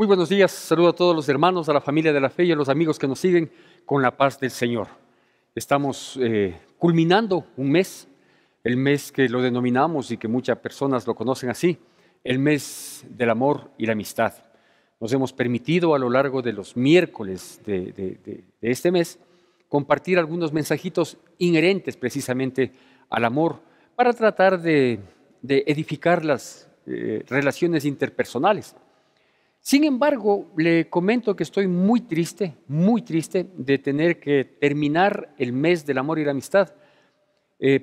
Muy buenos días, saludo a todos los hermanos, a la familia de la fe y a los amigos que nos siguen con la paz del Señor. Estamos culminando un mes, el mes que lo denominamos y que muchas personas lo conocen así, el mes del amor y la amistad. Nos hemos permitido a lo largo de los miércoles de este mes compartir algunos mensajitos inherentes precisamente al amor para tratar de edificar las relaciones interpersonales. Sin embargo, le comento que estoy muy triste de tener que terminar el mes del amor y la amistad,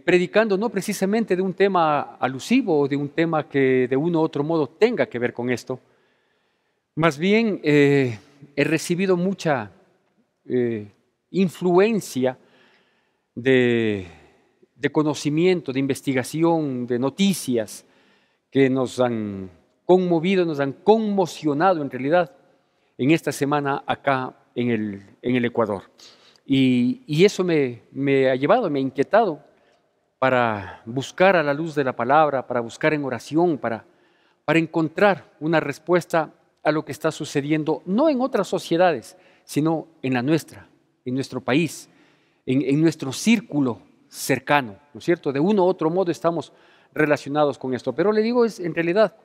predicando no precisamente de un tema alusivo o de un tema que de uno u otro modo tenga que ver con esto. Más bien, he recibido mucha influencia de conocimiento, de investigación, de noticias que nos han conmovido, nos han conmocionado en realidad en esta semana acá en el Ecuador. Y eso me ha llevado, me ha inquietado para buscar a la luz de la palabra, para buscar en oración, para encontrar una respuesta a lo que está sucediendo, no en otras sociedades, sino en la nuestra, en nuestro país, en nuestro círculo cercano, ¿no es cierto? De uno u otro modo estamos relacionados con esto. Pero le digo, es en realidad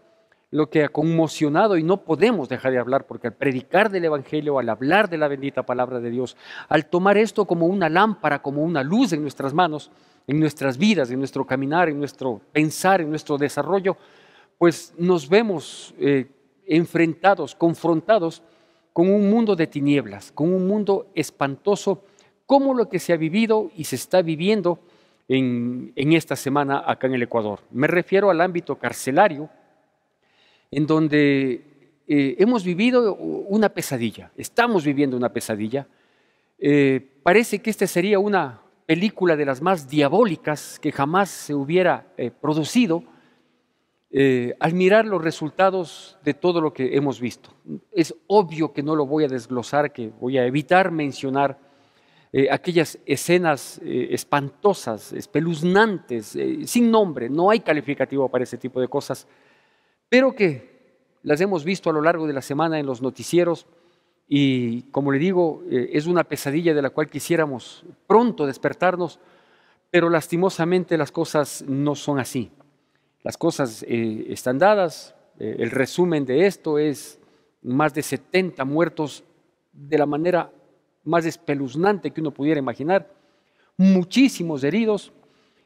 lo que ha conmocionado y no podemos dejar de hablar, porque al predicar del Evangelio, al hablar de la bendita palabra de Dios, al tomar esto como una lámpara, como una luz en nuestras manos, en nuestras vidas, en nuestro caminar, en nuestro pensar, en nuestro desarrollo, pues nos vemos enfrentados, confrontados con un mundo de tinieblas, con un mundo espantoso, como lo que se ha vivido y se está viviendo en esta semana acá en el Ecuador. Me refiero al ámbito carcelario, en donde hemos vivido una pesadilla, estamos viviendo una pesadilla. Parece que esta sería una película de las más diabólicas que jamás se hubiera producido al mirar los resultados de todo lo que hemos visto. Es obvio que no lo voy a desglosar, que voy a evitar mencionar aquellas escenas espantosas, espeluznantes, sin nombre, no hay calificativo para ese tipo de cosas, pero que las hemos visto a lo largo de la semana en los noticieros y, como le digo, es una pesadilla de la cual quisiéramos pronto despertarnos, pero lastimosamente las cosas no son así. Las cosas están dadas, el resumen de esto es más de 70 muertos de la manera más espeluznante que uno pudiera imaginar, muchísimos heridos.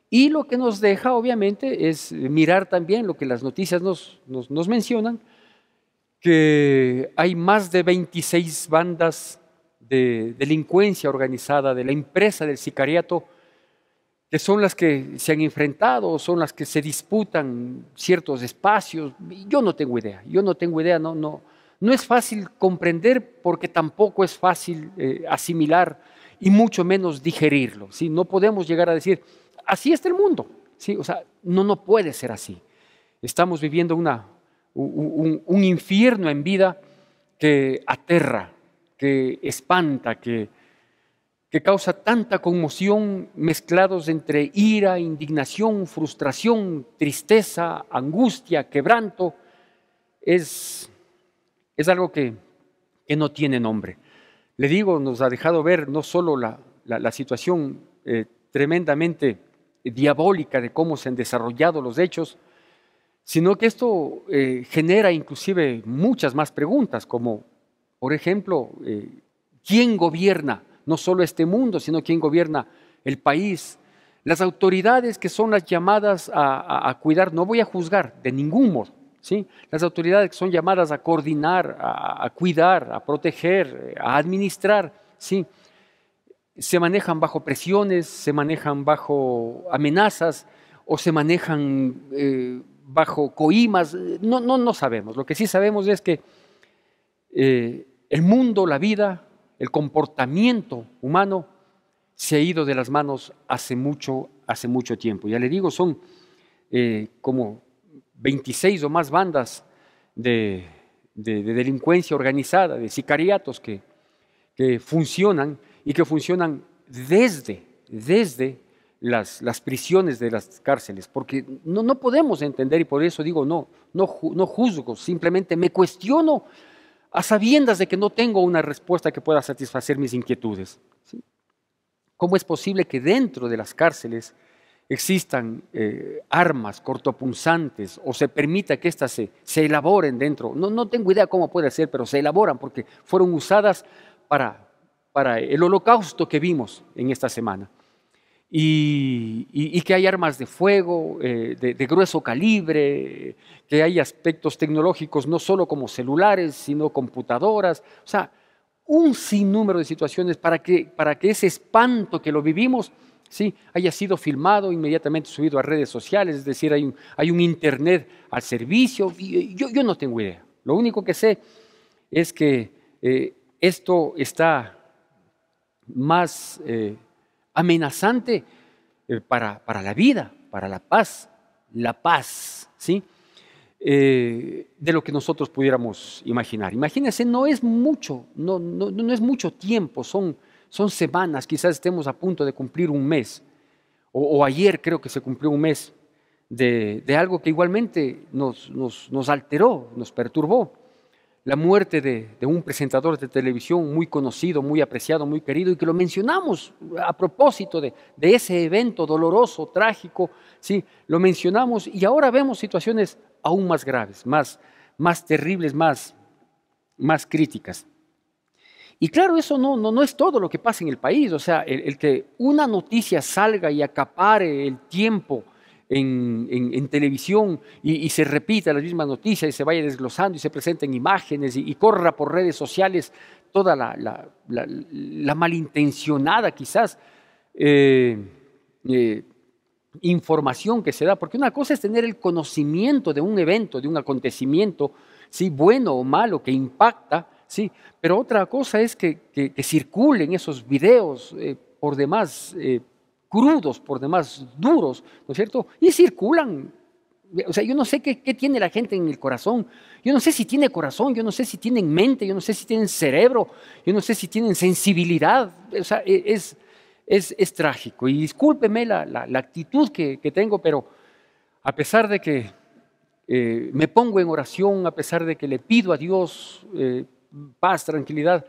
Y lo que nos deja, obviamente, es mirar también lo que las noticias nos mencionan, que hay más de 26 bandas de delincuencia organizada, de la empresa del sicariato, que son las que se han enfrentado, son las que se disputan ciertos espacios. Yo no tengo idea, no es fácil comprender porque tampoco es fácil asimilar y mucho menos digerirlo, ¿sí? No podemos llegar a decir, así está el mundo, ¿sí? O sea, no puede ser así. Estamos viviendo un infierno en vida que aterra, que espanta, que causa tanta conmoción, mezclados entre ira, indignación, frustración, tristeza, angustia, quebranto. Es algo que no tiene nombre. Le digo, nos ha dejado ver no solo la situación tremendamente diabólica de cómo se han desarrollado los hechos, sino que esto genera inclusive muchas más preguntas, como, por ejemplo, ¿quién gobierna no solo este mundo, sino quién gobierna el país? Las autoridades que son las llamadas a cuidar, no voy a juzgar de ningún modo, ¿sí? Las autoridades que son llamadas a coordinar, a cuidar, a proteger, a administrar, ¿sí? Se manejan bajo presiones, se manejan bajo amenazas o se manejan bajo coimas, no sabemos. Lo que sí sabemos es que el mundo, la vida, el comportamiento humano se ha ido de las manos hace mucho tiempo. Ya le digo, son como 26 o más bandas de delincuencia organizada, de sicariatos que funcionan y que funcionan desde las prisiones de las cárceles, porque no podemos entender, y por eso digo, no juzgo, simplemente me cuestiono a sabiendas de que no tengo una respuesta que pueda satisfacer mis inquietudes. ¿Sí? ¿Cómo es posible que dentro de las cárceles existan armas cortopunzantes o se permita que éstas se elaboren dentro? No tengo idea cómo puede ser, pero se elaboran porque fueron usadas para el holocausto que vimos en esta semana. Y que hay armas de fuego, de grueso calibre, que hay aspectos tecnológicos no solo como celulares, sino computadoras. O sea, un sinnúmero de situaciones para que ese espanto que lo vivimos, sí, haya sido filmado, inmediatamente subido a redes sociales, es decir, hay un internet al servicio. Yo no tengo idea. Lo único que sé es que esto está más amenazante para la vida, para la paz, ¿sí? De lo que nosotros pudiéramos imaginar. Imagínense, no es mucho, no es mucho tiempo, son semanas, quizás estemos a punto de cumplir un mes, o ayer creo que se cumplió un mes de algo que igualmente nos alteró, nos perturbó. La muerte de un presentador de televisión muy conocido, muy apreciado, muy querido, y que lo mencionamos a propósito de ese evento doloroso, trágico, sí, lo mencionamos y ahora vemos situaciones aún más graves, más terribles, más críticas. Y claro, eso no es todo lo que pasa en el país, o sea, el que una noticia salga y acapare el tiempo en televisión y se repita las mismas noticias y se vaya desglosando y se presenten imágenes y corra por redes sociales toda la malintencionada quizás información que se da, porque una cosa es tener el conocimiento de un evento, de un acontecimiento, ¿sí? Bueno o malo, que impacta, ¿sí? Pero otra cosa es que circulen esos videos por demás crudos, por demás duros, ¿no es cierto? Y circulan. O sea, yo no sé qué tiene la gente en el corazón. Yo no sé si tiene corazón, yo no sé si tienen mente, yo no sé si tienen cerebro, yo no sé si tienen sensibilidad. O sea, es trágico. Y discúlpeme la actitud que tengo, pero a pesar de que me pongo en oración, a pesar de que le pido a Dios paz, tranquilidad,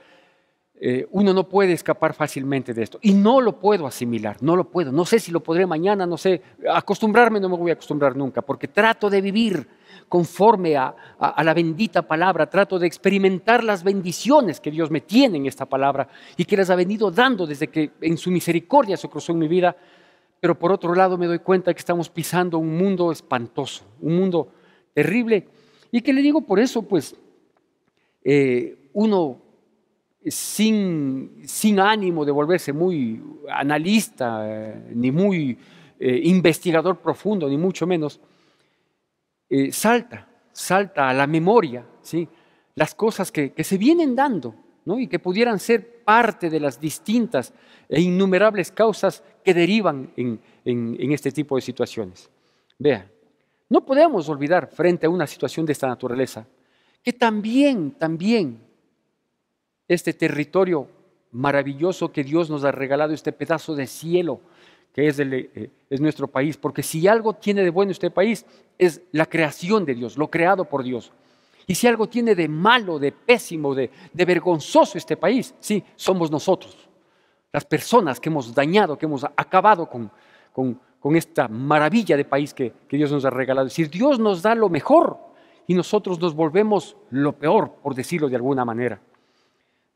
uno no puede escapar fácilmente de esto y no lo puedo asimilar, no lo puedo, no sé si lo podré mañana, no sé, acostumbrarme no me voy a acostumbrar nunca, porque trato de vivir conforme a la bendita palabra, trato de experimentar las bendiciones que Dios me tiene en esta palabra y que les ha venido dando desde que en su misericordia se cruzó en mi vida, pero por otro lado me doy cuenta que estamos pisando un mundo espantoso, un mundo terrible y que le digo por eso, pues, uno sin ánimo de volverse muy analista, ni muy investigador profundo, ni mucho menos, salta a la memoria, ¿sí? Las cosas que se vienen dando, ¿no? Y que pudieran ser parte de las distintas e innumerables causas que derivan en este tipo de situaciones. Vean, no podemos olvidar frente a una situación de esta naturaleza que también este territorio maravilloso que Dios nos ha regalado, este pedazo de cielo que es nuestro país, porque si algo tiene de bueno este país es la creación de Dios, lo creado por Dios. Y si algo tiene de malo, de pésimo, de vergonzoso este país, sí, somos nosotros, las personas que hemos dañado, que hemos acabado con esta maravilla de país que Dios nos ha regalado. Es decir, Dios nos da lo mejor y nosotros nos volvemos lo peor, por decirlo de alguna manera.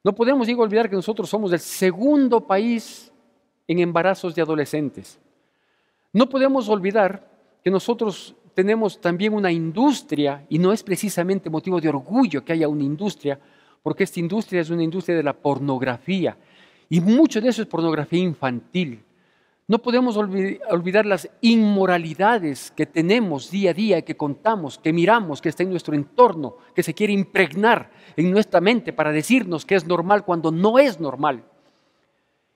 No podemos, olvidar que nosotros somos el segundo país en embarazos de adolescentes. No podemos olvidar que nosotros tenemos también una industria, y no es precisamente motivo de orgullo que haya una industria, porque esta industria es una industria de la pornografía, y mucho de eso es pornografía infantil. No podemos olvidar las inmoralidades que tenemos día a día, que contamos, que miramos, que está en nuestro entorno, que se quiere impregnar en nuestra mente para decirnos que es normal cuando no es normal.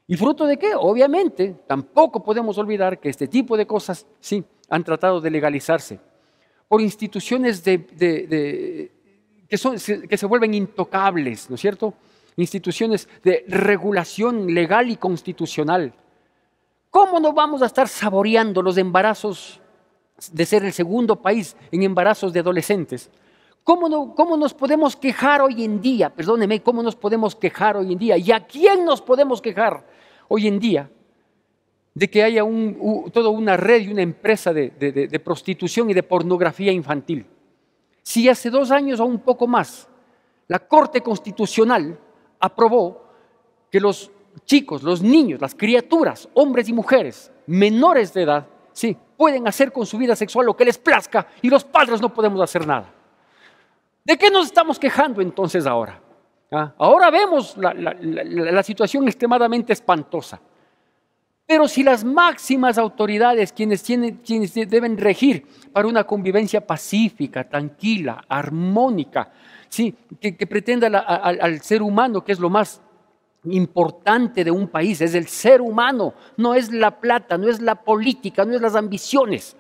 ¿Y fruto de qué? Obviamente, tampoco podemos olvidar que este tipo de cosas, sí, han tratado de legalizarse por instituciones que se vuelven intocables, ¿no es cierto? Instituciones de regulación legal y constitucional. ¿Cómo no vamos a estar saboreando los embarazos de ser el segundo país en embarazos de adolescentes? ¿Cómo nos podemos quejar hoy en día? Perdóneme, ¿cómo nos podemos quejar hoy en día? ¿Y a quién nos podemos quejar hoy en día de que haya toda una red y una empresa de prostitución y de pornografía infantil? Si hace 2 años o un poco más, la Corte Constitucional aprobó que los chicos, los niños, las criaturas, hombres y mujeres, menores de edad, sí, pueden hacer con su vida sexual lo que les plazca y los padres no podemos hacer nada. ¿De qué nos estamos quejando entonces ahora? Ahora vemos la situación extremadamente espantosa. Pero si las máximas autoridades, quienes deben regir para una convivencia pacífica, tranquila, armónica, ¿sí? que pretenda al ser humano, que es lo más importante de un país, es el ser humano, no es la plata, no es la política, no es las ambiciones.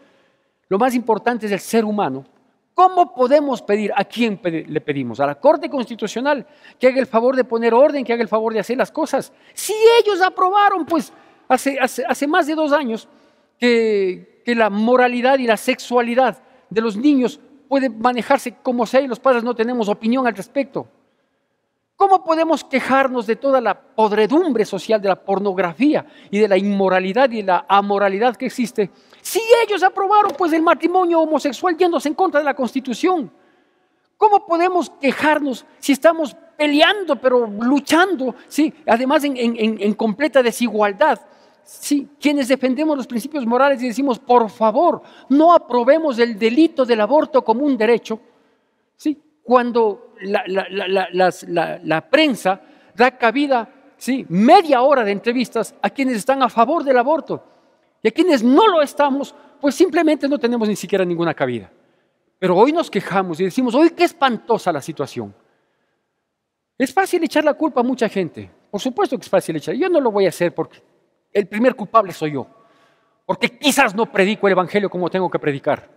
Lo más importante es el ser humano. ¿Cómo podemos pedir? ¿A quién le pedimos? ¿A la Corte Constitucional que haga el favor de poner orden, que haga el favor de hacer las cosas? Si ellos aprobaron, pues hace más de 2 años que la moralidad y la sexualidad de los niños puede manejarse como sea y los padres no tenemos opinión al respecto. ¿Cómo podemos quejarnos de toda la podredumbre social de la pornografía y de la inmoralidad y la amoralidad que existe? Si ellos aprobaron pues el matrimonio homosexual yéndose en contra de la Constitución, ¿cómo podemos quejarnos si estamos peleando pero luchando, sí, además en completa desigualdad? Sí, quienes defendemos los principios morales y decimos, por favor, no aprobemos el delito del aborto como un derecho, ¿sí? Cuando la prensa da cabida, ¿sí?, media hora de entrevistas a quienes están a favor del aborto y a quienes no lo estamos, pues simplemente no tenemos ni siquiera ninguna cabida. Pero hoy nos quejamos y decimos, hoy qué espantosa la situación. Es fácil echar la culpa a mucha gente, por supuesto que es fácil echar. Yo no lo voy a hacer porque el primer culpable soy yo, porque quizás no predico el evangelio como tengo que predicar,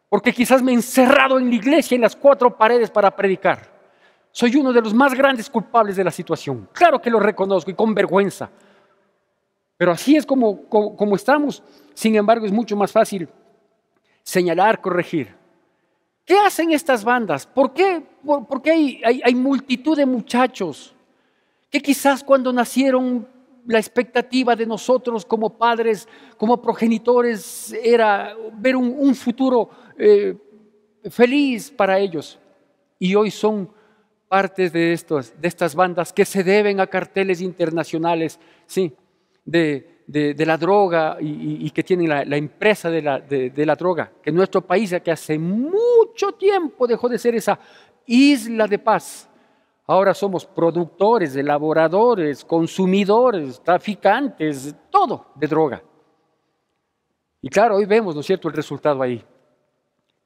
porque quizás me he encerrado en la iglesia en las 4 paredes para predicar. Soy uno de los más grandes culpables de la situación. Claro que lo reconozco y con vergüenza. Pero así es como estamos. Sin embargo, es mucho más fácil señalar, corregir. ¿Qué hacen estas bandas? ¿Por qué hay multitud de muchachos que quizás cuando nacieron la expectativa de nosotros como padres, como progenitores, era ver un futuro feliz para ellos? Y hoy son partes de estas bandas que se deben a carteles internacionales, sí, de la droga y que tienen la empresa de la droga, que nuestro país, que hace mucho tiempo dejó de ser esa isla de paz, ahora somos productores, elaboradores, consumidores, traficantes, todo de droga. Y claro, hoy vemos, ¿no es cierto?, el resultado ahí.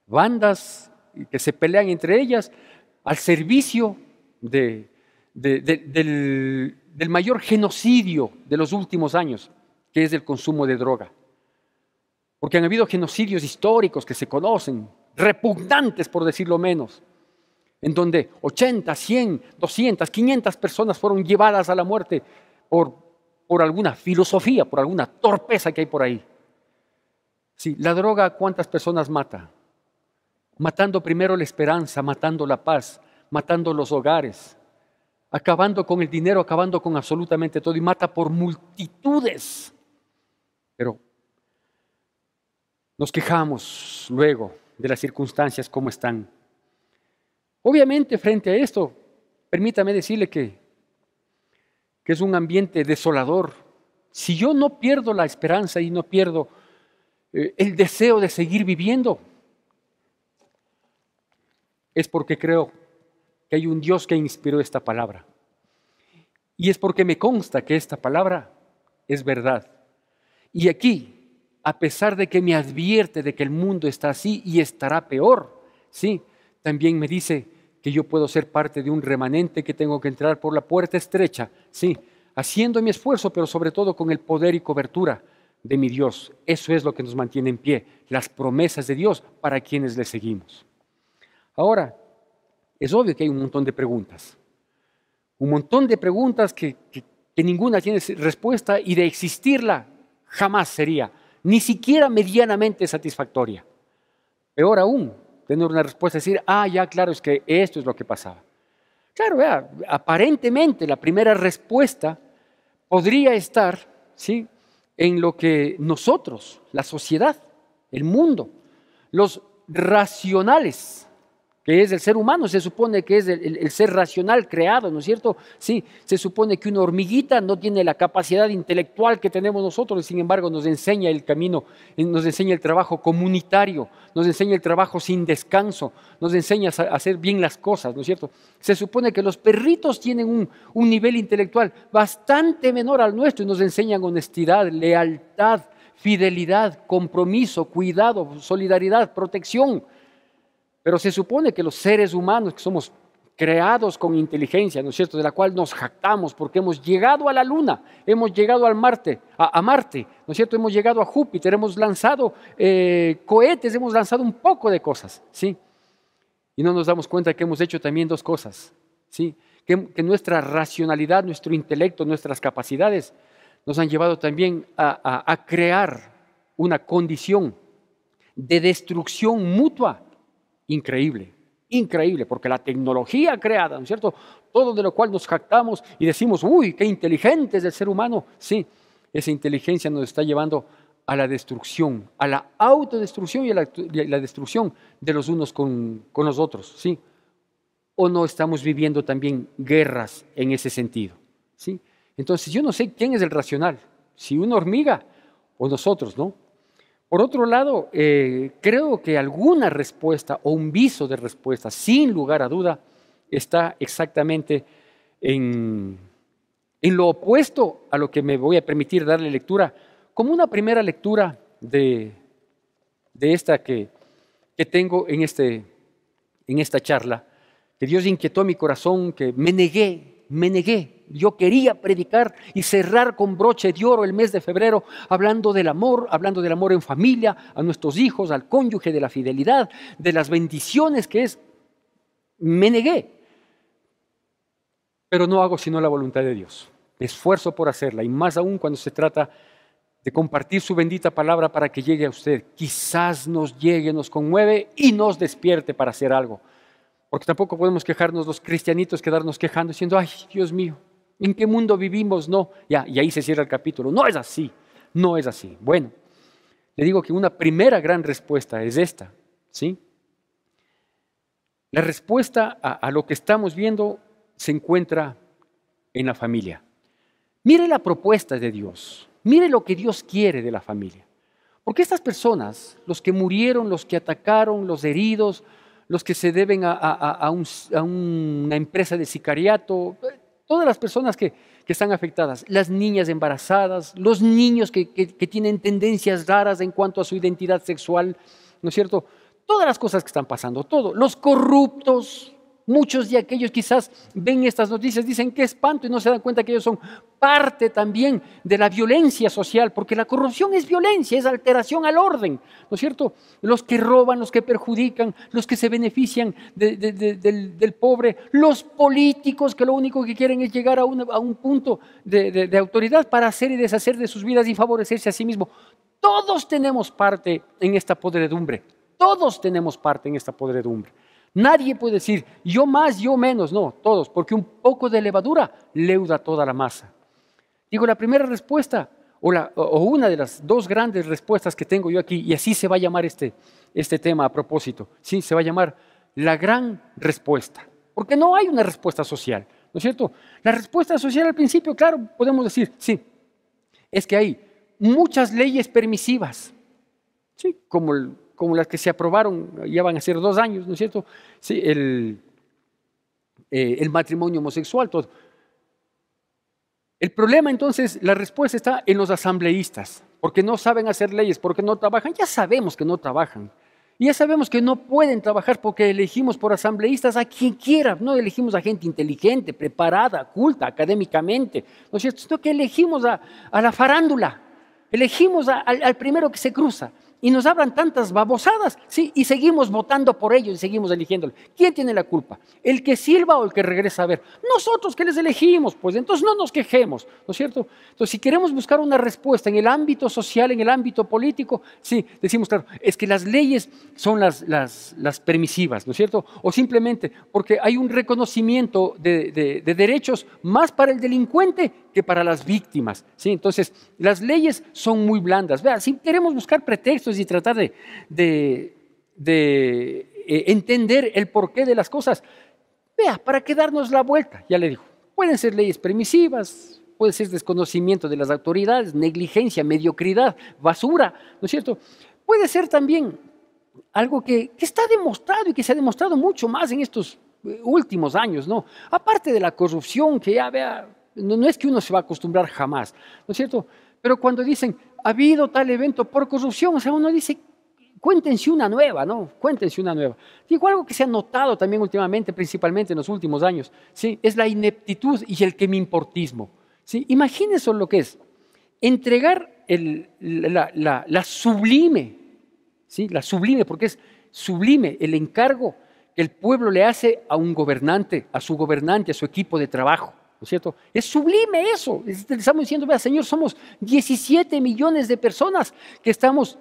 Bandas que se pelean entre ellas al servicio del mayor genocidio de los últimos años, que es el consumo de droga. Porque han habido genocidios históricos que se conocen, repugnantes por decirlo menos, en donde 80, 100, 200, 500 personas fueron llevadas a la muerte por alguna filosofía, por alguna torpeza que hay por ahí. Sí, la droga, ¿cuántas personas mata? Matando primero la esperanza, matando la paz, matando los hogares, acabando con el dinero, acabando con absolutamente todo, y mata por multitudes. Pero nos quejamos luego de las circunstancias como están. Obviamente, frente a esto, permítame decirle que es un ambiente desolador. Si yo no pierdo la esperanza y no pierdo el deseo de seguir viviendo, es porque creo que hay un Dios que inspiró esta palabra. Y es porque me consta que esta palabra es verdad. Y aquí, a pesar de que me advierte de que el mundo está así y estará peor, sí, también me dice que yo puedo ser parte de un remanente, que tengo que entrar por la puerta estrecha, sí, haciendo mi esfuerzo, pero sobre todo con el poder y cobertura de mi Dios. Eso es lo que nos mantiene en pie, las promesas de Dios para quienes le seguimos. Ahora, es obvio que hay un montón de preguntas que ninguna tiene respuesta, y de existirla jamás sería ni siquiera medianamente satisfactoria. Peor aún, tener una respuesta, decir, ah, ya, claro, es que esto es lo que pasaba. Claro, vea, aparentemente la primera respuesta podría estar, ¿sí?, en lo que nosotros, la sociedad, el mundo, los racionales, que es el ser humano, se supone que es el ser racional creado, ¿no es cierto? Sí, se supone que una hormiguita no tiene la capacidad intelectual que tenemos nosotros, y sin embargo nos enseña el camino, nos enseña el trabajo comunitario, nos enseña el trabajo sin descanso, nos enseña a hacer bien las cosas, ¿no es cierto? Se supone que los perritos tienen un nivel intelectual bastante menor al nuestro y nos enseñan honestidad, lealtad, fidelidad, compromiso, cuidado, solidaridad, protección. Pero se supone que los seres humanos, que somos creados con inteligencia, ¿no es cierto?, de la cual nos jactamos porque hemos llegado a la Luna, hemos llegado a Marte, ¿no es cierto?, hemos llegado a Júpiter, hemos lanzado cohetes, hemos lanzado un poco de cosas, ¿sí? Y no nos damos cuenta que hemos hecho también dos cosas, ¿sí? Que nuestra racionalidad, nuestro intelecto, nuestras capacidades nos han llevado también a crear una condición de destrucción mutua increíble, increíble, porque la tecnología creada, ¿no es cierto?, todo de lo cual nos jactamos y decimos, uy, qué inteligente es el ser humano, sí, esa inteligencia nos está llevando a la destrucción, a la autodestrucción y a la destrucción de los unos con los otros, ¿sí? ¿O no estamos viviendo también guerras en ese sentido? ¿Sí? Entonces yo no sé quién es el racional, si una hormiga o nosotros, ¿no? Por otro lado, creo que alguna respuesta o un viso de respuesta, sin lugar a duda, está exactamente en lo opuesto a lo que me voy a permitir darle lectura, como una primera lectura de esta que tengo en esta charla, que Dios inquietó mi corazón, que me negué. Yo quería predicar y cerrar con broche de oro el mes de febrero hablando del amor en familia, a nuestros hijos, al cónyuge, de la fidelidad, de las bendiciones que es. Me negué, pero no hago sino la voluntad de Dios. Me esfuerzo por hacerla y más aún cuando se trata de compartir su bendita palabra para que llegue a usted. Quizás nos llegue, nos conmueve y nos despierte para hacer algo. Porque tampoco podemos quejarnos los cristianitos, quedarnos quejando, diciendo, ay, Dios mío, ¿en qué mundo vivimos? No, ya, y ahí se cierra el capítulo. No es así, no es así. Bueno, le digo que una primera gran respuesta es esta, ¿sí? La respuesta a lo que estamos viendo se encuentra en la familia. Mire la propuesta de Dios, mire lo que Dios quiere de la familia. Porque estas personas, los que murieron, los que atacaron, los heridos, los que se deben a una empresa de sicariato, todas las personas que están afectadas, las niñas embarazadas, los niños que tienen tendencias raras en cuanto a su identidad sexual, ¿no es cierto? Todas las cosas que están pasando, todo, los corruptos. Muchos de aquellos quizás ven estas noticias, dicen qué espanto y no se dan cuenta que ellos son parte también de la violencia social, porque la corrupción es violencia, es alteración al orden, ¿no es cierto? Los que roban, los que perjudican, los que se benefician del pobre, los políticos que lo único que quieren es llegar a un punto de autoridad para hacer y deshacer de sus vidas y favorecerse a sí mismos. Todos tenemos parte en esta podredumbre, todos tenemos parte en esta podredumbre. Nadie puede decir, yo más, yo menos, no, todos, porque un poco de levadura leuda toda la masa. Digo, la primera respuesta, o una de las dos grandes respuestas que tengo yo aquí, y así se va a llamar este tema a propósito, sí, se va a llamar la gran respuesta, porque no hay una respuesta social, ¿no es cierto? La respuesta social al principio, claro, podemos decir, sí, es que hay muchas leyes permisivas, sí, como las que se aprobaron, ya van a ser 2 años, ¿no es cierto? Sí, el matrimonio homosexual, todo. El problema entonces, la respuesta está en los asambleístas, porque no saben hacer leyes, porque no trabajan. Ya sabemos que no trabajan. Y ya sabemos que no pueden trabajar porque elegimos por asambleístas a quien quiera. No elegimos a gente inteligente, preparada, culta, académicamente, ¿no es cierto? Sino que elegimos a la farándula. Elegimos al primero que se cruza y nos hablan tantas babosadas, ¿sí? Y seguimos votando por ellos y seguimos eligiéndole. ¿Quién tiene la culpa? ¿El que silba o el que regresa a ver? Nosotros que les elegimos, pues entonces no nos quejemos, ¿no es cierto? Entonces, si queremos buscar una respuesta en el ámbito social, en el ámbito político, sí, decimos, claro, es que las leyes son las permisivas, ¿no es cierto? O simplemente porque hay un reconocimiento de derechos más para el delincuente que para las víctimas, ¿sí? Entonces, las leyes son muy blandas. Vea, si queremos buscar pretextos y tratar de entender el porqué de las cosas, vea, ¿para qué darnos la vuelta? Ya le digo, pueden ser leyes permisivas, puede ser desconocimiento de las autoridades, negligencia, mediocridad, basura, ¿no es cierto? Puede ser también algo que está demostrado y que se ha demostrado mucho más en estos últimos años, ¿no? Aparte de la corrupción, que ya vea, no es que uno se va a acostumbrar jamás, ¿no es cierto? Pero cuando dicen, ha habido tal evento por corrupción, o sea, uno dice, cuéntense una nueva, ¿no? Cuéntense una nueva. Digo, algo que se ha notado también últimamente, principalmente en los últimos años, ¿sí? Es la ineptitud y el que me importismo, ¿sí? Imagínense lo que es entregar la sublime, ¿sí? La sublime, porque es sublime el encargo que el pueblo le hace a un gobernante, a su gobernante, a su equipo de trabajo, ¿no es cierto? Es sublime eso. Estamos diciendo, vea, Señor, somos 17 millones de personas que estamos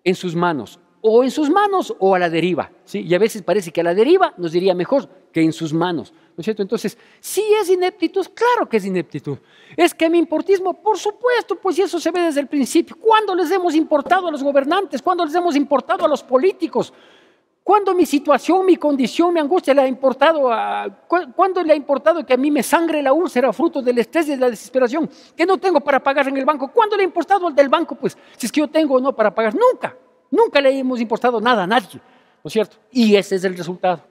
en sus manos o a la deriva, ¿sí? Y a veces parece que a la deriva nos diría mejor que en sus manos, ¿no es cierto? Entonces, ¿sí es ineptitud? Claro que es ineptitud. ¿Es que mi importismo? Por supuesto, pues y eso se ve desde el principio. ¿Cuándo les hemos importado a los gobernantes? ¿Cuándo les hemos importado a los políticos? ¿Cuándo mi situación, mi condición, mi angustia le ha importado cuándo le ha importado que a mí me sangre la úlcera fruto del estrés y de la desesperación que no tengo para pagar en el banco? ¿Cuándo le ha importado al del banco? Pues si es que yo tengo o no para pagar, nunca le hemos importado nada a nadie, ¿no es cierto? Y ese es el resultado,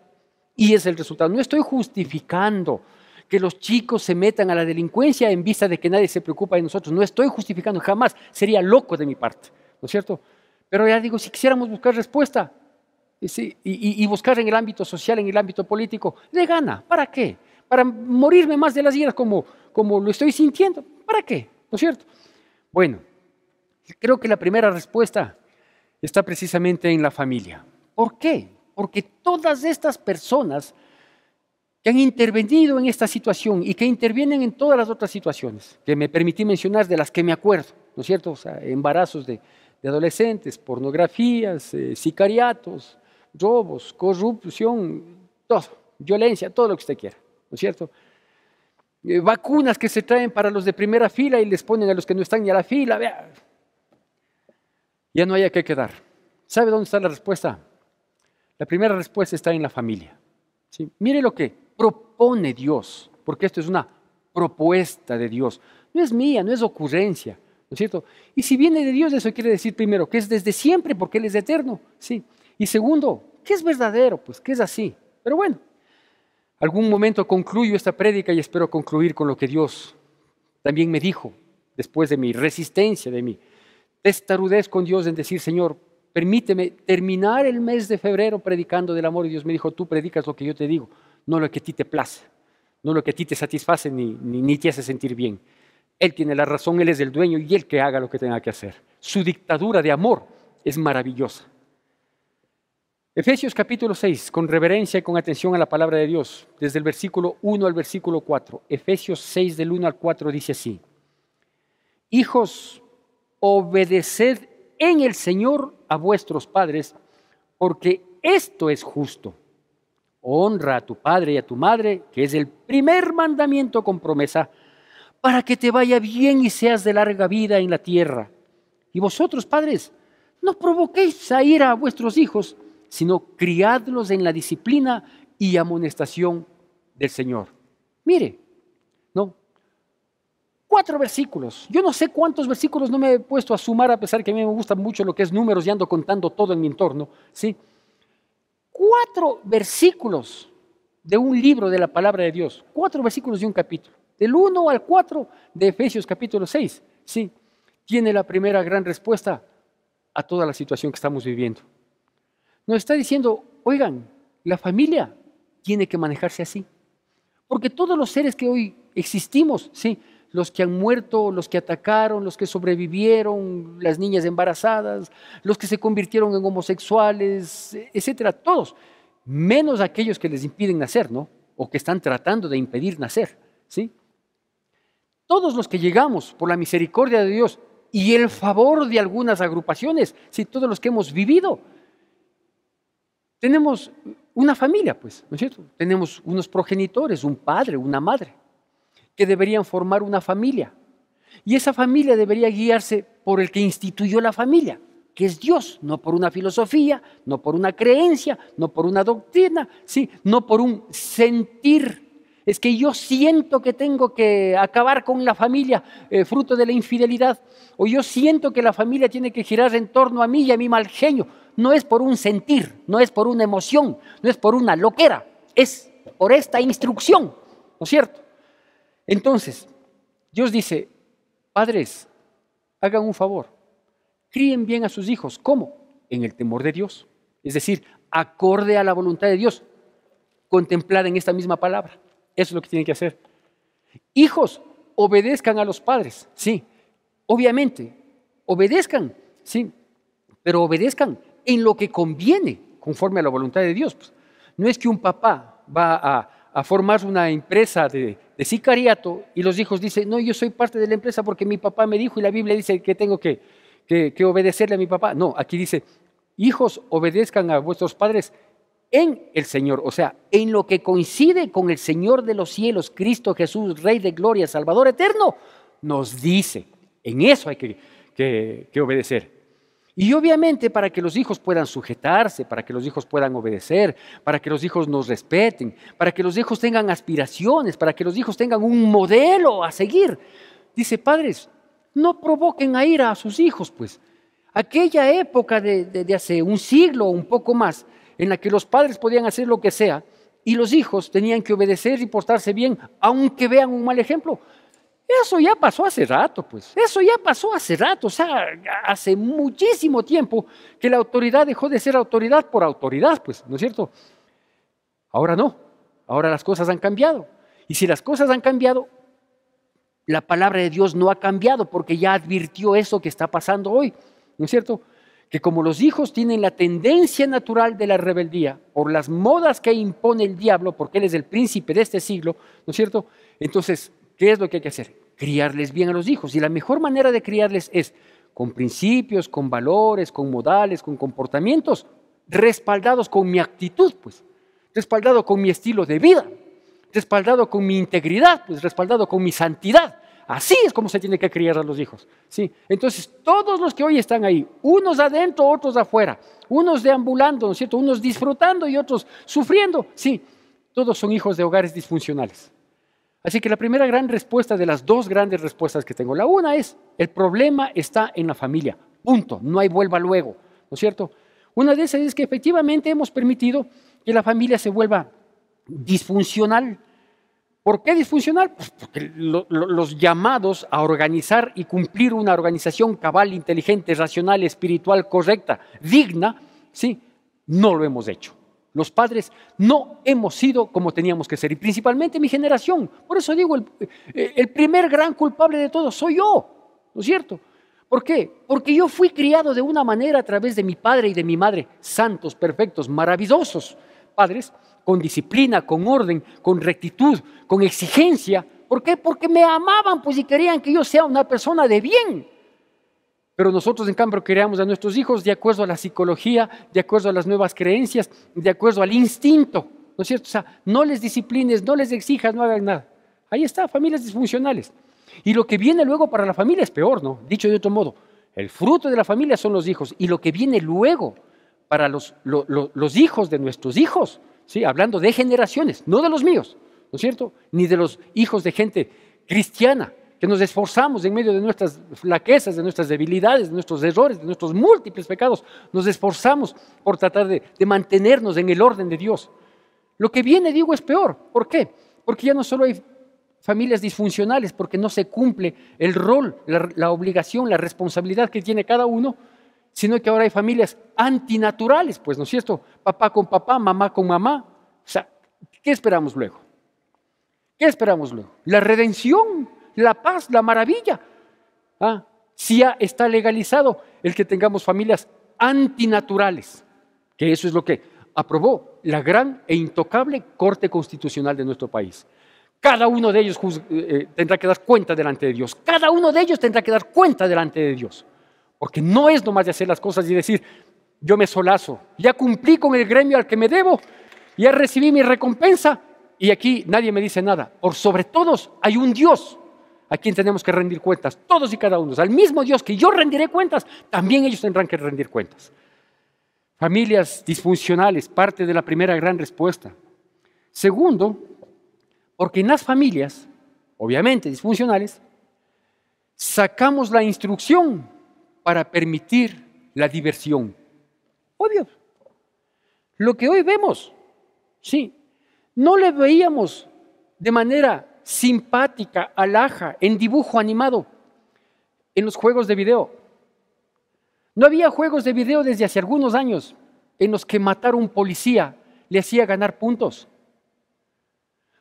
No estoy justificando que los chicos se metan a la delincuencia en vista de que nadie se preocupa de nosotros, no estoy justificando jamás, sería loco de mi parte, ¿no es cierto? Pero ya digo, si quisiéramos buscar respuesta, sí, y buscar en el ámbito social, en el ámbito político, de gana. ¿Para qué? ¿Para morirme más de las iras como lo estoy sintiendo? ¿Para qué? ¿No es cierto? Bueno, creo que la primera respuesta está precisamente en la familia. ¿Por qué? Porque todas estas personas que han intervenido en esta situación y que intervienen en todas las otras situaciones, que me permití mencionar de las que me acuerdo, ¿no es cierto? O sea, embarazos de adolescentes, pornografías, sicariatos, robos, corrupción, todo, violencia, todo lo que usted quiera, ¿no es cierto? Vacunas que se traen para los de primera fila y les ponen a los que no están ni a la fila, vea. Ya no hay a qué quedar. ¿Sabe dónde está la respuesta? La primera respuesta está en la familia, ¿sí? Mire lo que propone Dios, porque esto es una propuesta de Dios, no es mía, no es ocurrencia, ¿no es cierto? Y si viene de Dios, eso quiere decir primero que es desde siempre, porque Él es eterno, ¿sí? Y segundo, que es verdadero, pues que es así. Pero bueno, algún momento concluyo esta prédica y espero concluir con lo que Dios también me dijo, después de mi resistencia, de mi testarudez con Dios en decir, Señor, permíteme terminar el mes de febrero predicando del amor. Y Dios me dijo, tú predicas lo que yo te digo, no lo que a ti te place, no lo que a ti te satisface ni te hace sentir bien. Él tiene la razón, Él es el dueño y Él que haga lo que tenga que hacer. Su dictadura de amor es maravillosa. Efesios capítulo 6, con reverencia y con atención a la palabra de Dios, desde el versículo 1 al versículo 4. Efesios 6 del 1 al 4 dice así: Hijos, obedeced en el Señor a vuestros padres, porque esto es justo. Honra a tu padre y a tu madre, que es el primer mandamiento con promesa, para que te vaya bien y seas de larga vida en la tierra. Y vosotros, padres, no provoquéis a ira a vuestros hijos, sino criadlos en la disciplina y amonestación del Señor. Mire, ¿no? 4 versículos. Yo no sé cuántos versículos, no me he puesto a sumar, a pesar que a mí me gusta mucho lo que es números y ando contando todo en mi entorno, ¿sí? 4 versículos de un libro de la palabra de Dios, 4 versículos de un capítulo, del 1 al 4 de Efesios capítulo 6, ¿sí? Tiene la primera gran respuesta a toda la situación que estamos viviendo. Nos está diciendo, oigan, la familia tiene que manejarse así. Porque todos los seres que hoy existimos, ¿sí? los que han muerto, los que atacaron, los que sobrevivieron, las niñas embarazadas, los que se convirtieron en homosexuales, etcétera, todos, menos aquellos que les impiden nacer, ¿no? O que están tratando de impedir nacer, ¿sí? Todos los que llegamos por la misericordia de Dios y el favor de algunas agrupaciones, ¿sí? Todos los que hemos vivido, tenemos una familia, pues, ¿no es cierto? Tenemos unos progenitores, un padre, una madre, que deberían formar una familia. Y esa familia debería guiarse por el que instituyó la familia, que es Dios, no por una filosofía, no por una creencia, no por una doctrina, ¿sí? No por un sentir. Es que yo siento que tengo que acabar con la familia, fruto de la infidelidad, o yo siento que la familia tiene que girar en torno a mí y a mi mal genio. No es por un sentir, no es por una emoción, no es por una loquera, es por esta instrucción, ¿no es cierto? Entonces, Dios dice, padres, hagan un favor, críen bien a sus hijos. ¿Cómo? En el temor de Dios, es decir, acorde a la voluntad de Dios, contemplada en esta misma palabra. Eso es lo que tienen que hacer. Hijos, obedezcan a los padres, sí, obviamente, obedezcan, sí, pero obedezcan en lo que conviene, conforme a la voluntad de Dios. Pues, no es que un papá va a formar una empresa de sicariato y los hijos dicen, no, yo soy parte de la empresa porque mi papá me dijo y la Biblia dice que tengo que obedecerle a mi papá. No, aquí dice, hijos, obedezcan a vuestros padres en el Señor, o sea, en lo que coincide con el Señor de los cielos, Cristo Jesús, Rey de gloria, Salvador eterno, nos dice, en eso hay que obedecer. Y obviamente para que los hijos puedan sujetarse, para que los hijos puedan obedecer, para que los hijos nos respeten, para que los hijos tengan aspiraciones, para que los hijos tengan un modelo a seguir. Dice, padres, no provoquen a ira a sus hijos, pues. Aquella época de hace un siglo o un poco más, en la que los padres podían hacer lo que sea y los hijos tenían que obedecer y portarse bien, aunque vean un mal ejemplo. Eso ya pasó hace rato, pues. Eso ya pasó hace rato. O sea, hace muchísimo tiempo que la autoridad dejó de ser autoridad por autoridad, pues, ¿no es cierto? Ahora no. Ahora las cosas han cambiado. Y si las cosas han cambiado, la palabra de Dios no ha cambiado porque ya advirtió eso que está pasando hoy, ¿no es cierto? Que como los hijos tienen la tendencia natural de la rebeldía por las modas que impone el diablo, porque él es el príncipe de este siglo, ¿no es cierto? Entonces, ¿qué es lo que hay que hacer? Criarles bien a los hijos. Y la mejor manera de criarles es con principios, con valores, con modales, con comportamientos, respaldados con mi actitud, pues, respaldado con mi estilo de vida, respaldado con mi integridad, pues, respaldado con mi santidad. Así es como se tiene que criar a los hijos, ¿sí? Entonces, todos los que hoy están ahí, unos adentro, otros afuera, unos deambulando, ¿no es cierto? Unos disfrutando y otros sufriendo, sí, todos son hijos de hogares disfuncionales. Así que la primera gran respuesta de las dos grandes respuestas que tengo, la una es, el problema está en la familia, punto, no hay vuelva luego, ¿no es cierto? Una de esas es que efectivamente hemos permitido que la familia se vuelva disfuncional. ¿Por qué disfuncional? Pues porque los llamados a organizar y cumplir una organización cabal, inteligente, racional, espiritual, correcta, digna, sí, no lo hemos hecho. Los padres no hemos sido como teníamos que ser, y principalmente mi generación. Por eso digo, el primer gran culpable de todo soy yo, ¿no es cierto? ¿Por qué? Porque yo fui criado de una manera a través de mi padre y de mi madre, santos, perfectos, maravillosos padres, con disciplina, con orden, con rectitud, con exigencia. ¿Por qué? Porque me amaban, pues, y querían que yo sea una persona de bien. Pero nosotros, en cambio, criamos a nuestros hijos de acuerdo a la psicología, de acuerdo a las nuevas creencias, de acuerdo al instinto, ¿no es cierto? O sea, no les disciplines, no les exijas, no hagan nada. Ahí está, familias disfuncionales. Y lo que viene luego para la familia es peor, ¿no? Dicho de otro modo, el fruto de la familia son los hijos, y lo que viene luego para los hijos de nuestros hijos, ¿sí? Hablando de generaciones, no de los míos, ¿no es cierto? Ni de los hijos de gente cristiana, que nos esforzamos en medio de nuestras flaquezas, de nuestras debilidades, de nuestros errores, de nuestros múltiples pecados, nos esforzamos por tratar de mantenernos en el orden de Dios. Lo que viene, digo, es peor. ¿Por qué? Porque ya no solo hay familias disfuncionales, porque no se cumple el rol, la obligación, la responsabilidad que tiene cada uno, sino que ahora hay familias antinaturales, pues, ¿no es cierto? Papá con papá, mamá con mamá. O sea, ¿qué esperamos luego? ¿Qué esperamos luego? La redención. la paz, la maravilla. Si ya está legalizado el que tengamos familias antinaturales, que eso es lo que aprobó la gran e intocable Corte Constitucional de nuestro país. Cada uno de ellos tendrá que dar cuenta delante de Dios. Cada uno de ellos tendrá que dar cuenta delante de Dios. Porque no es nomás de hacer las cosas y decir, yo me solazo, ya cumplí con el gremio al que me debo, ya recibí mi recompensa y aquí nadie me dice nada. Por sobre todos hay un Dios a quien tenemos que rendir cuentas, todos y cada uno. Al mismo Dios que yo rendiré cuentas, también ellos tendrán que rendir cuentas. Familias disfuncionales, parte de la primera gran respuesta. Segundo, porque en las familias, obviamente disfuncionales, sacamos la instrucción para permitir la diversión. Obvio. Lo que hoy vemos, sí, no le veíamos de manera simpática, alhaja, en dibujo animado, en los juegos de video. No había juegos de video desde hace algunos años en los que matar a un policía le hacía ganar puntos.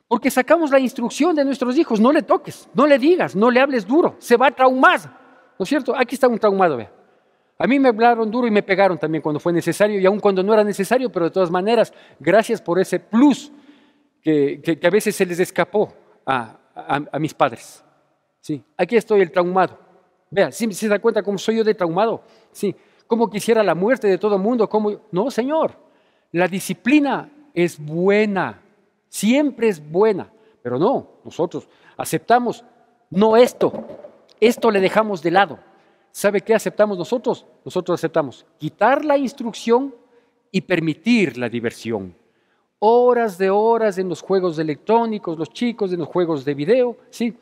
Porque sacamos la instrucción de nuestros hijos, no le toques, no le digas, no le hables duro, se va a traumar, ¿no es cierto? Aquí está un traumado, vea. A mí me hablaron duro y me pegaron también cuando fue necesario y aun cuando no era necesario, pero de todas maneras, gracias por ese plus que a veces se les escapó a mis padres. Sí, aquí estoy el traumado. Vea, ¿sí se da cuenta cómo soy yo de traumado? Sí, cómo quisiera la muerte de todo el mundo. No, Señor, la disciplina es buena, siempre es buena, pero no, nosotros aceptamos, no esto le dejamos de lado. ¿Sabe qué aceptamos nosotros? Nosotros aceptamos quitar la instrucción y permitir la diversión. Horas de horas en los juegos electrónicos, los chicos en los juegos de video, ¿sí?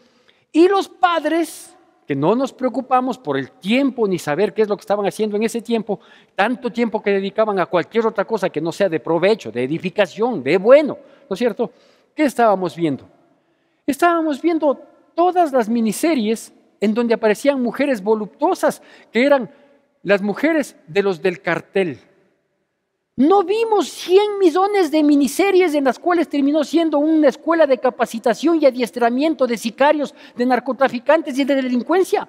Y los padres, que no nos preocupamos por el tiempo ni saber qué es lo que estaban haciendo en ese tiempo, tanto tiempo que dedicaban a cualquier otra cosa que no sea de provecho, de edificación, de bueno, ¿no es cierto? ¿Qué estábamos viendo? Estábamos viendo todas las miniseries en donde aparecían mujeres voluptuosas, que eran las mujeres de los del cartel. No vimos 100 millones de miniseries en las cuales terminó siendo una escuela de capacitación y adiestramiento de sicarios, de narcotraficantes y de delincuencia.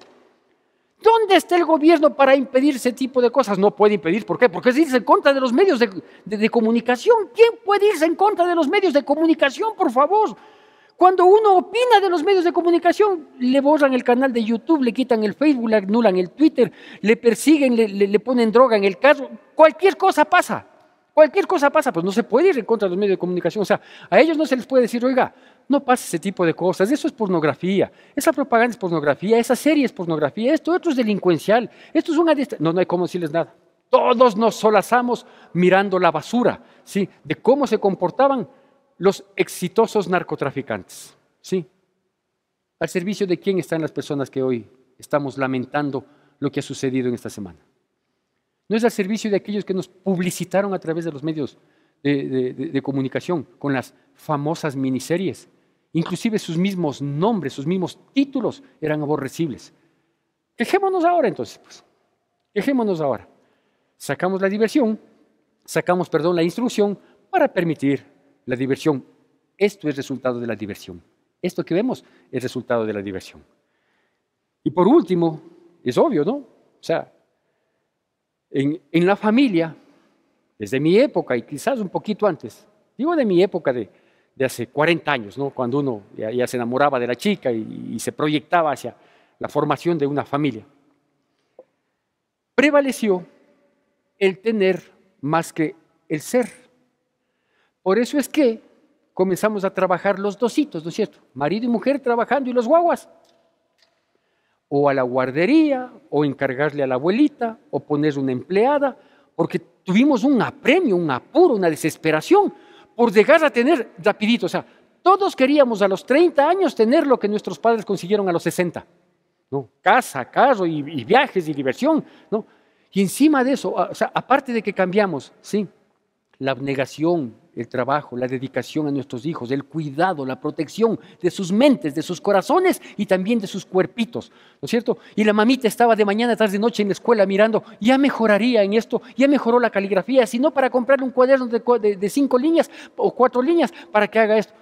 ¿Dónde está el gobierno para impedir ese tipo de cosas? No puede impedir, ¿por qué? Porque es irse en contra de los medios de comunicación. ¿Quién puede irse en contra de los medios de comunicación, por favor? Cuando uno opina de los medios de comunicación, le borran el canal de YouTube, le quitan el Facebook, le anulan el Twitter, le persiguen, le ponen droga en el carro. Cualquier cosa pasa. Cualquier cosa pasa, pues no se puede ir en contra de los medios de comunicación. O sea, a ellos no se les puede decir, oiga, no pase ese tipo de cosas, eso es pornografía, esa propaganda es pornografía, esa serie es pornografía, esto es delincuencial, esto es una... No hay cómo decirles nada. Todos nos solazamos mirando la basura, ¿sí? De cómo se comportaban los exitosos narcotraficantes, ¿sí? ¿Al servicio de quién están las personas que hoy estamos lamentando lo que ha sucedido en esta semana? No es al servicio de aquellos que nos publicitaron a través de los medios de comunicación con las famosas miniseries. Inclusive sus mismos nombres, sus mismos títulos eran aborrecibles. Quejémonos ahora entonces, pues. Quejémonos ahora. Sacamos la instrucción para permitir la diversión. Esto es resultado de la diversión. Esto que vemos es resultado de la diversión. Y por último, es obvio, ¿no? O sea, en la familia, desde mi época y quizás un poquito antes, digo de mi época de hace 40 años, ¿no? Cuando uno ya se enamoraba de la chica y se proyectaba hacia la formación de una familia, prevaleció el tener más que el ser. Por eso es que comenzamos a trabajar los dositos, ¿no es cierto? Marido y mujer trabajando y los guaguas. O a la guardería, o encargarle a la abuelita, o poner una empleada, porque tuvimos un apremio, un apuro, una desesperación por llegar a tener rapidito. O sea, todos queríamos a los 30 años tener lo que nuestros padres consiguieron a los 60. ¿No? Casa, carro y viajes y diversión, ¿no? Y encima de eso, o sea, aparte de que cambiamos, ¿sí? La abnegación, el trabajo, la dedicación a nuestros hijos, el cuidado, la protección de sus mentes, de sus corazones y también de sus cuerpitos, ¿no es cierto? Y la mamita estaba de mañana, tarde y noche en la escuela mirando, ya mejoraría en esto, ya mejoró la caligrafía, si no para comprarle un cuaderno de 5 líneas o 4 líneas para que haga esto.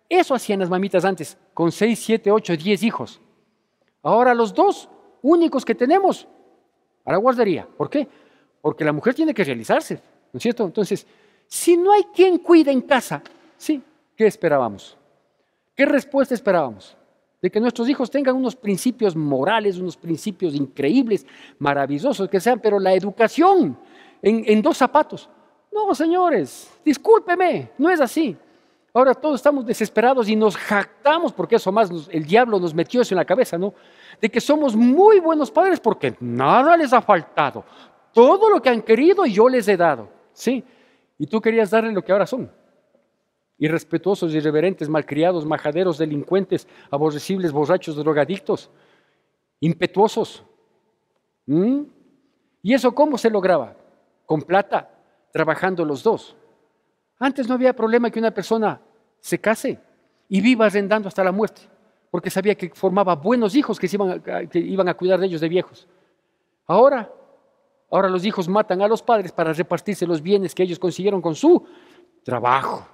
Eso hacían las mamitas antes, con 6, 7, 8, 10 hijos. Ahora los dos únicos que tenemos a la guardería. ¿Por qué? Porque la mujer tiene que realizarse, ¿no es cierto? Entonces, si no hay quien cuide en casa, ¿sí? ¿Qué esperábamos? ¿Qué respuesta esperábamos? De que nuestros hijos tengan unos principios morales, unos principios increíbles, maravillosos, que sean, pero la educación en dos zapatos. No, señores, discúlpeme, no es así. Ahora todos estamos desesperados y nos jactamos, porque eso más el diablo nos metió eso en la cabeza, ¿no? De que somos muy buenos padres porque nada les ha faltado. Todo lo que han querido yo les he dado, ¿sí? Y tú querías darle lo que ahora son. Irrespetuosos, irreverentes, malcriados, majaderos, delincuentes, aborrecibles, borrachos, drogadictos, impetuosos. ¿Y eso cómo se lograba? Con plata, trabajando los dos. Antes no había problema que una persona se case y viva arrendando hasta la muerte, porque sabía que formaba buenos hijos que iban a cuidar de ellos de viejos. Ahora los hijos matan a los padres para repartirse los bienes que ellos consiguieron con su trabajo.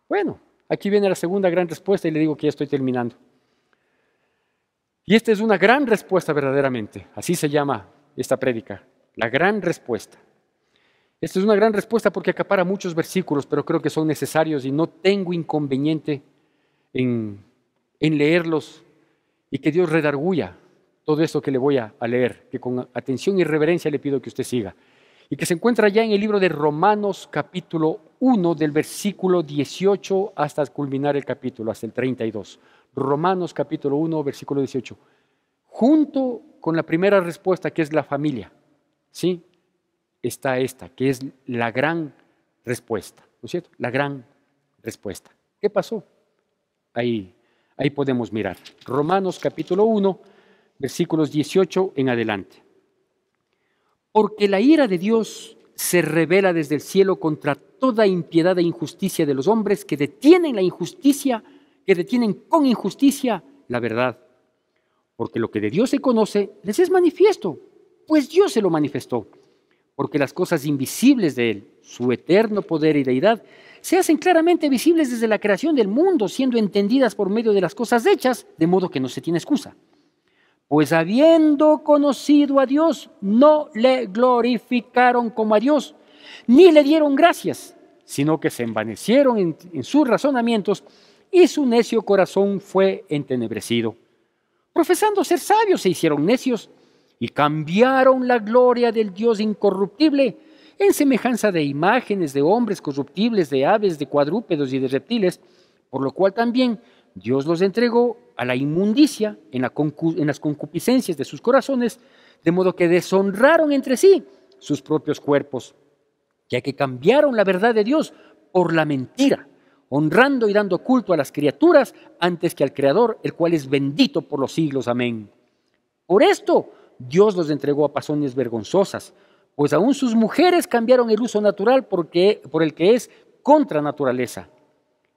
Bueno, aquí viene la segunda gran respuesta y le digo que ya estoy terminando. Y esta es una gran respuesta verdaderamente, así se llama esta prédica, la gran respuesta. Esta es una gran respuesta porque acapara muchos versículos, pero creo que son necesarios y no tengo inconveniente en leerlos y que Dios redarguya todo esto que le voy a leer, que con atención y reverencia le pido que usted siga. Y que se encuentra ya en el libro de Romanos capítulo 1 del versículo 18 hasta culminar el capítulo, hasta el 32. Romanos capítulo 1, versículo 18. Junto con la primera respuesta que es la familia, ¿sí? Está esta, que es la gran respuesta, ¿no es cierto? La gran respuesta. ¿Qué pasó? Ahí podemos mirar. Romanos capítulo 1, versículos 18 en adelante. Porque la ira de Dios se revela desde el cielo contra toda impiedad e injusticia de los hombres que detienen la injusticia, que detienen con injusticia la verdad. Porque lo que de Dios se conoce les es manifiesto, pues Dios se lo manifestó. Porque las cosas invisibles de Él, su eterno poder y deidad, se hacen claramente visibles desde la creación del mundo, siendo entendidas por medio de las cosas hechas, de modo que no se tiene excusa. Pues habiendo conocido a Dios, no le glorificaron como a Dios, ni le dieron gracias, sino que se envanecieron en sus razonamientos y su necio corazón fue entenebrecido. Profesando ser sabios, se hicieron necios y cambiaron la gloria del Dios incorruptible en semejanza de imágenes de hombres corruptibles, de aves, de cuadrúpedos y de reptiles, por lo cual también Dios los entregó a la inmundicia en las concupiscencias de sus corazones, de modo que deshonraron entre sí sus propios cuerpos, ya que cambiaron la verdad de Dios por la mentira, honrando y dando culto a las criaturas antes que al Creador, el cual es bendito por los siglos. Amén. Por esto Dios los entregó a pasiones vergonzosas, pues aún sus mujeres cambiaron el uso natural por el que es contra naturaleza.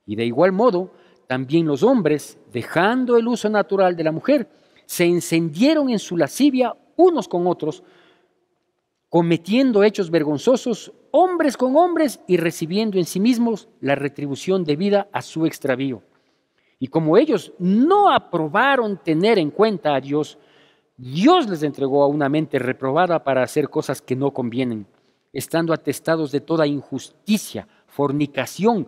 Y de igual modo, también los hombres, dejando el uso natural de la mujer, se encendieron en su lascivia unos con otros, cometiendo hechos vergonzosos, hombres con hombres, y recibiendo en sí mismos la retribución debida a su extravío. Y como ellos no aprobaron tener en cuenta a Dios, Dios les entregó a una mente reprobada para hacer cosas que no convienen, estando atestados de toda injusticia, fornicación,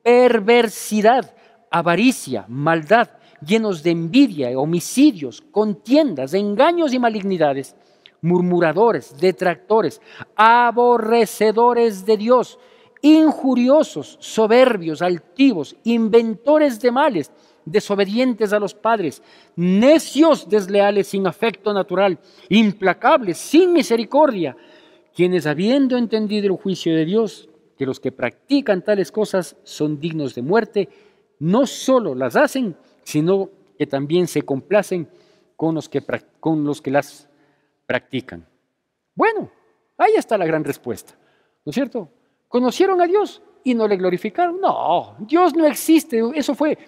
perversidad, avaricia, maldad, llenos de envidia, homicidios, contiendas, engaños y malignidades, murmuradores, detractores, aborrecedores de Dios, injuriosos, soberbios, altivos, inventores de males, desobedientes a los padres, necios, desleales, sin afecto natural, implacables, sin misericordia, quienes habiendo entendido el juicio de Dios, que los que practican tales cosas son dignos de muerte, no solo las hacen, sino que también se complacen con los que las practican. Bueno, ahí está la gran respuesta, ¿no es cierto? ¿Conocieron a Dios y no le glorificaron? No, Dios no existe, eso fue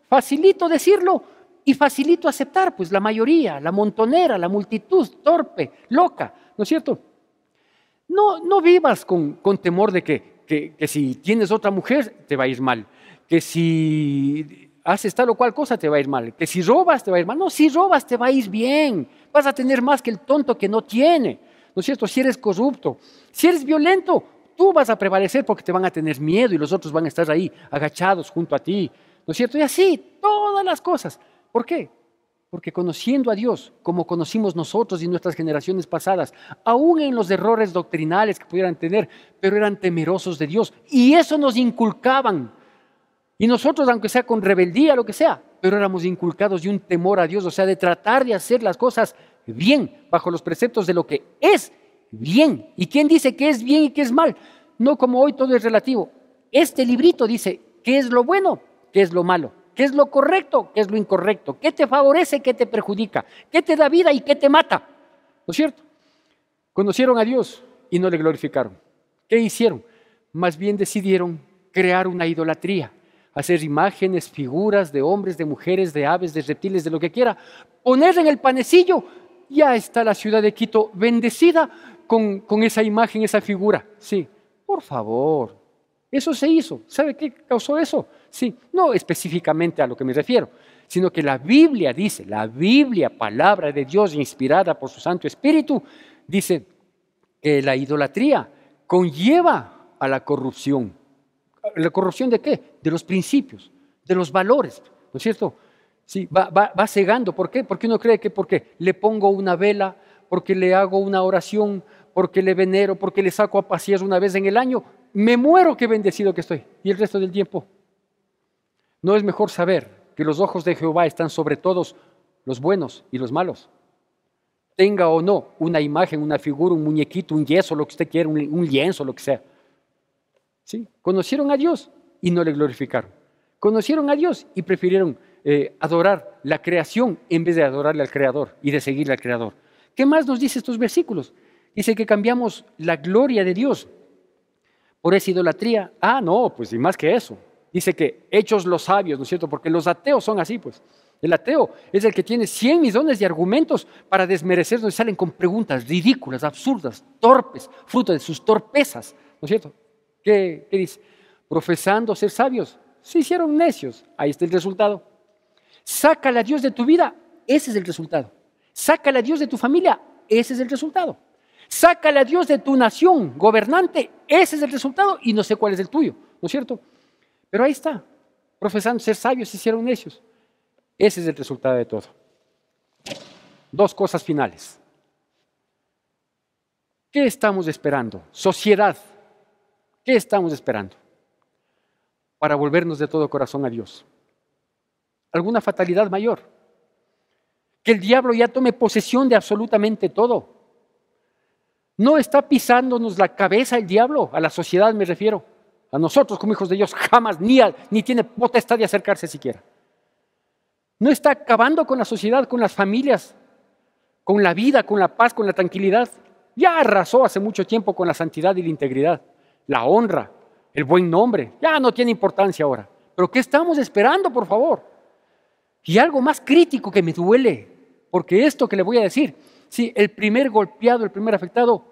facilito decirlo y facilito aceptar, pues la mayoría, la montonera, la multitud, torpe, loca, ¿no es cierto? No vivas con temor de que si tienes otra mujer te va a ir mal, que si haces tal o cual cosa te va a ir mal, que si robas te va a ir mal. No, si robas te va a ir bien, vas a tener más que el tonto que no tiene, ¿no es cierto? Si eres corrupto, si eres violento, tú vas a prevalecer porque te van a tener miedo y los otros van a estar ahí agachados junto a ti, ¿no es cierto? Y así, todas las cosas. ¿Por qué? Porque conociendo a Dios, como conocimos nosotros y nuestras generaciones pasadas, aún en los errores doctrinales que pudieran tener, pero eran temerosos de Dios. Y eso nos inculcaban. Y nosotros, aunque sea con rebeldía, lo que sea, pero éramos inculcados de un temor a Dios, o sea, de tratar de hacer las cosas bien, bajo los preceptos de lo que es bien. ¿Y quién dice que es bien y que es mal? No como hoy todo es relativo. Este librito dice qué es lo bueno, qué es lo malo. ¿Qué es lo correcto? ¿Qué es lo incorrecto? ¿Qué te favorece? ¿Qué te perjudica? ¿Qué te da vida y qué te mata? ¿No es cierto? Conocieron a Dios y no le glorificaron. ¿Qué hicieron? Más bien decidieron crear una idolatría, hacer imágenes, figuras de hombres, de mujeres, de aves, de reptiles, de lo que quiera, poner en el panecillo. Ya está la ciudad de Quito bendecida con esa imagen, esa figura. Sí, por favor. Eso se hizo. ¿Sabe qué causó eso? Sí, no específicamente a lo que me refiero, sino que la Biblia dice, la Biblia, palabra de Dios inspirada por su Santo Espíritu, dice que la idolatría conlleva a la corrupción. ¿La corrupción de qué? De los principios, de los valores, ¿no es cierto? Sí, va cegando. ¿Por qué? Porque uno cree que porque le pongo una vela, porque le hago una oración, porque le venero, porque le saco a pasear una vez en el año, me muero, qué bendecido que estoy. Y el resto del tiempo, ¿no es mejor saber que los ojos de Jehová están sobre todos los buenos y los malos? Tenga o no una imagen, una figura, un muñequito, un yeso, lo que usted quiera, un lienzo, lo que sea. ¿Sí? Conocieron a Dios y no le glorificaron. Conocieron a Dios y prefirieron adorar la creación en vez de adorarle al Creador y de seguirle al Creador. ¿Qué más nos dice estos versículos? Dice que cambiamos la gloria de Dios por esa idolatría. Ah, no, pues y más que eso. Dice que hechos los sabios, ¿no es cierto? Porque los ateos son así, pues. El ateo es el que tiene 100 millones de argumentos para desmerecernos y salen con preguntas ridículas, absurdas, torpes, fruto de sus torpezas, ¿no es cierto? ¿Qué dice? Profesando ser sabios, se hicieron necios. Ahí está el resultado. Sácale a Dios de tu vida, ese es el resultado. Sácale a Dios de tu familia, ese es el resultado. Sácale a Dios de tu nación gobernante, ese es el resultado y no sé cuál es el tuyo, ¿no es cierto? Pero ahí está, profesando ser sabios, se hicieron necios. Ese es el resultado de todo. Dos cosas finales. ¿Qué estamos esperando? Sociedad, ¿qué estamos esperando para volvernos de todo corazón a Dios? ¿Alguna fatalidad mayor? Que el diablo ya tome posesión de absolutamente todo. No está pisándonos la cabeza el diablo, a la sociedad me refiero. A nosotros como hijos de Dios jamás, ni tiene potestad de acercarse siquiera. No está acabando con la sociedad, con las familias, con la vida, con la paz, con la tranquilidad. Ya arrasó hace mucho tiempo con la santidad y la integridad, la honra, el buen nombre. Ya no tiene importancia ahora. Pero ¿qué estamos esperando, por favor? Y algo más crítico que me duele, porque esto que le voy a decir, sí, el primer golpeado, el primer afectado,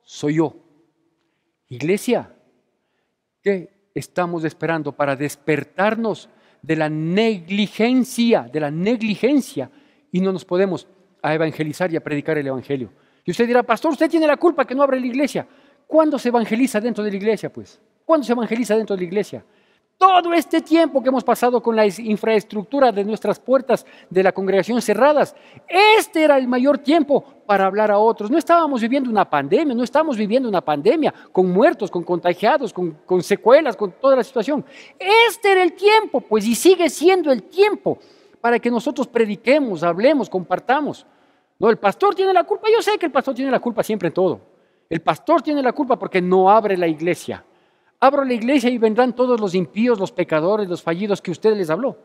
soy yo. Iglesia, ¿qué estamos esperando para despertarnos de la negligencia, y no nos podemos a evangelizar y a predicar el evangelio? Y usted dirá, pastor, usted tiene la culpa que no abre la iglesia. ¿Cuándo se evangeliza dentro de la iglesia, pues? ¿Cuándo se evangeliza dentro de la iglesia? Todo este tiempo que hemos pasado con la infraestructura de nuestras puertas de la congregación cerradas, este era el mayor tiempo para hablar a otros. No estábamos viviendo una pandemia, no estamos viviendo una pandemia con muertos, con contagiados, con secuelas, con toda la situación. Este era el tiempo, pues, y sigue siendo el tiempo para que nosotros prediquemos, hablemos, compartamos. No, el pastor tiene la culpa. Yo sé que el pastor tiene la culpa siempre en todo. El pastor tiene la culpa porque no abre la iglesia. Abro la iglesia y vendrán todos los impíos, los pecadores, los fallidos que usted les habló.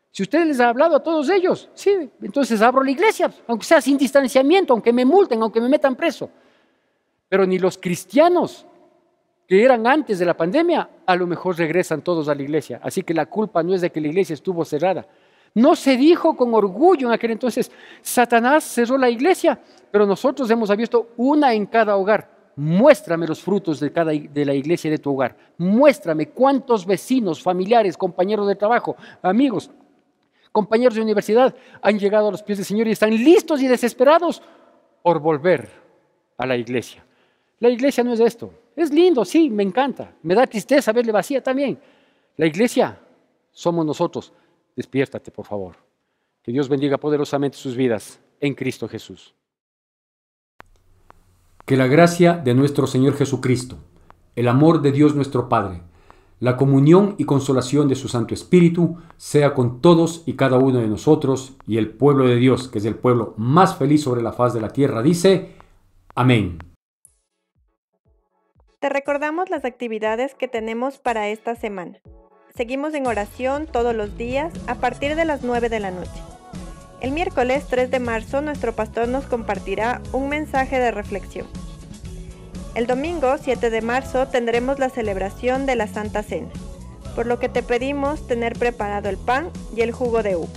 Si usted les ha hablado a todos ellos, sí, entonces abro la iglesia, aunque sea sin distanciamiento, aunque me multen, aunque me metan preso. Pero ni los cristianos que eran antes de la pandemia, a lo mejor regresan todos a la iglesia. Así que la culpa no es de que la iglesia estuvo cerrada. No se dijo con orgullo en aquel entonces, Satanás cerró la iglesia, pero nosotros hemos abierto una en cada hogar. Muéstrame los frutos de la iglesia de tu hogar. Muéstrame cuántos vecinos, familiares, compañeros de trabajo, amigos, compañeros de universidad han llegado a los pies del Señor y están listos y desesperados por volver a la iglesia. La iglesia no es esto. Es lindo, sí, me encanta. Me da tristeza verle vacía también. La iglesia somos nosotros. Despiértate, por favor. Que Dios bendiga poderosamente sus vidas en Cristo Jesús. Que la gracia de nuestro Señor Jesucristo, el amor de Dios nuestro Padre, la comunión y consolación de su Santo Espíritu sea con todos y cada uno de nosotros, y el pueblo de Dios, que es el pueblo más feliz sobre la faz de la tierra, dice: amén. Te recordamos las actividades que tenemos para esta semana. Seguimos en oración todos los días a partir de las 9 de la noche. El miércoles 3 de marzo nuestro pastor nos compartirá un mensaje de reflexión. El domingo 7 de marzo tendremos la celebración de la Santa Cena, por lo que te pedimos tener preparado el pan y el jugo de uva.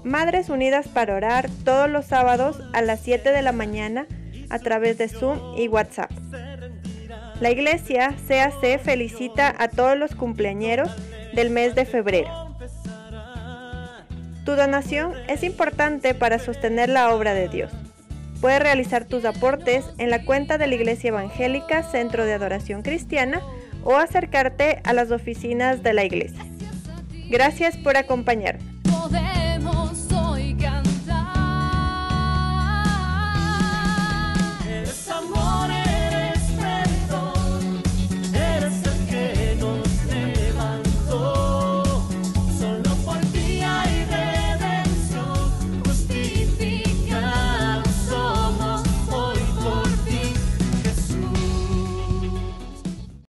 Madres Unidas para Orar todos los sábados a las 7 de la mañana a través de Zoom y WhatsApp. La iglesia CAC felicita a todos los cumpleañeros del mes de febrero. Tu donación es importante para sostener la obra de Dios. Puedes realizar tus aportes en la cuenta de la Iglesia Evangélica Centro de Adoración Cristiana o acercarte a las oficinas de la iglesia. Gracias por acompañarnos.